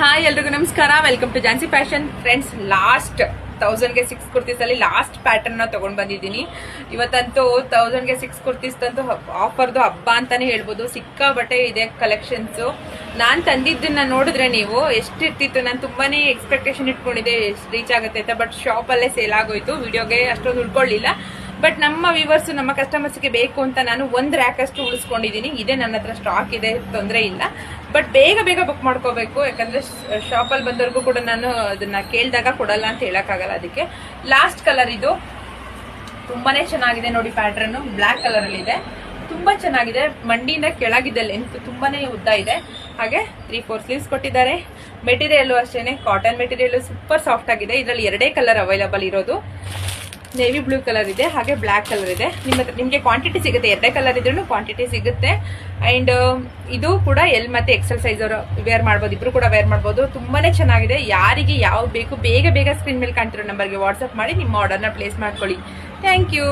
Hi ಎಲ್ರಿಗೂ ನಮಸ್ಕಾರ. Welcome to Jhansi fashion. Friends, last 1000ಗೆ 6 ಕುರ್ತೀಸ್ ಅಲ್ಲಿ ಲಾಸ್ಟ್ ಪ್ಯಾಟರ್ನ್ ನ ತಗೊಂಡ್ ಬಂದಿದ್ದೀನಿ. ಇವತ್ತಂತೂ 1000ಗೆ 6 ಕುರ್ತೀಸ್ ಅಂತೂ ಆಫರ್ದು ಹಬ್ಬ ಅಂತಾನೆ ಹೇಳ್ಬೋದು. ಸಿಕ್ಕಾಬಟ್ಟೆ ಇದೆ ಕಲೆಕ್ಷನ್ಸ್. ನಾನ್ ತಂದಿದ್ದನ್ನ ನೋಡಿದ್ರೆ ನೀವು ಎಷ್ಟಿರ್ತಿತ್ತು, ನಾನು ತುಂಬಾನೇ ಎಕ್ಸ್ಪೆಕ್ಟೇಷನ್ ಇಟ್ಕೊಂಡಿದ್ದೆ ಎಷ್ಟು ರೀಚ್ ಆಗುತ್ತೆ ಅಂತ. ಬಟ್ ಶಾಪ್ ಅಲ್ಲೇ ಸೇಲ್ ಆಗೋಯ್ತು. ವಿಡಿಯೋಗೆ ಅಷ್ಟೊಂದು ಉಳ್ಕೊಳ್ಳಿಲ್ಲ. ಬಟ್ ನಮ್ಮ ವ್ಯೂವರ್ಸ್, ನಮ್ಮ ಕಸ್ಟಮರ್ಸ್ಗೆ ಬೇಕು ಅಂತ ನಾನು ಒಂದು ರ್ಯಾಕ್ ಅಷ್ಟು ಉಳಿಸ್ಕೊಂಡಿದ್ದೀನಿ. ಇದೆ ನನ್ನ ಹತ್ರ ಸ್ಟಾಕ್ ಇದೆ, ತೊಂದರೆ ಇಲ್ಲ. ಬಟ್ ಬೇಗ ಬೇಗ ಬುಕ್ ಮಾಡ್ಕೋಬೇಕು, ಯಾಕಂದ್ರೆ ಶಾಪಲ್ಲಿ ಬಂದವರೆಗೂ ಕೂಡ ನಾನು ಅದನ್ನ ಕೇಳಿದಾಗ ಕೊಡಲ್ಲ ಅಂತ ಹೇಳಕ್ಕಾಗಲ್ಲ. ಅದಕ್ಕೆ ಲಾಸ್ಟ್ ಕಲರ್ ಇದು ತುಂಬಾನೇ ಚೆನ್ನಾಗಿದೆ ನೋಡಿ. ಪ್ಯಾಟರ್ನ್ ಬ್ಲಾಕ್ ಕಲರ್ ಅಲ್ಲಿ ಇದೆ, ತುಂಬಾ ಚೆನ್ನಾಗಿದೆ. ಮಂಡಿಯಿಂದ ಕೆಳಗಿದೆ ಲೆಂತ್ ತುಂಬಾನೇ ಉದ್ದ ಇದೆ. ಹಾಗೆ 3-4 ಸ್ಲೀವ್ಸ್ ಕೊಟ್ಟಿದ್ದಾರೆ. ಮೆಟೀರಿಯಲ್ ಅಷ್ಟೇನೆ ಕಾಟನ್ ಮೆಟೀರಿಯಲ್, ಸೂಪರ್ ಸಾಫ್ಟ್ ಆಗಿದೆ. ಇದರಲ್ಲಿ 2 ಕಲರ್ ಅವೈಲಬಲ್ ಇರೋದು. ನೇವಿ ಬ್ಲೂ ಕಲರ್ ಇದೆ, ಹಾಗೆ ಬ್ಲಾಕ್ ಕಲರ್ ಇದೆ. ನಿಮಗೆ ಕ್ವಾಂಟಿಟಿ ಸಿಗುತ್ತೆ. 2 ಕಲರ್ ಇದ್ರೂ ಕ್ವಾಂಟಿಟಿ ಸಿಗುತ್ತೆ. ಅಂಡ್ ಇದು ಕೂಡ ಎಲ್ ಮತ್ತೆ ಎಕ್ಸೆಲ್ ಸೈಜ್ ಅವರು ವೇರ್ ಮಾಡ್ಬೋದು, ಇಬ್ರು ಕೂಡ ವೇರ್ ಮಾಡ್ಬೋದು. ತುಂಬಾನೇ ಚೆನ್ನಾಗಿದೆ. ಯಾರಿಗೆ ಯಾವ್ದು ಬೇಕು ಬೇಗ ಬೇಗ ಸ್ಕ್ರೀನ್ ಮೇಲೆ ಕಾಣ್ತಿರೋ ನಂಬರ್ಗೆ ವಾಟ್ಸ್ಆಪ್ ಮಾಡಿ ನಿಮ್ಮ ಆರ್ಡರ್ನ ಪ್ಲೇಸ್ ಮಾಡ್ಕೊಳ್ಳಿ. Thank you.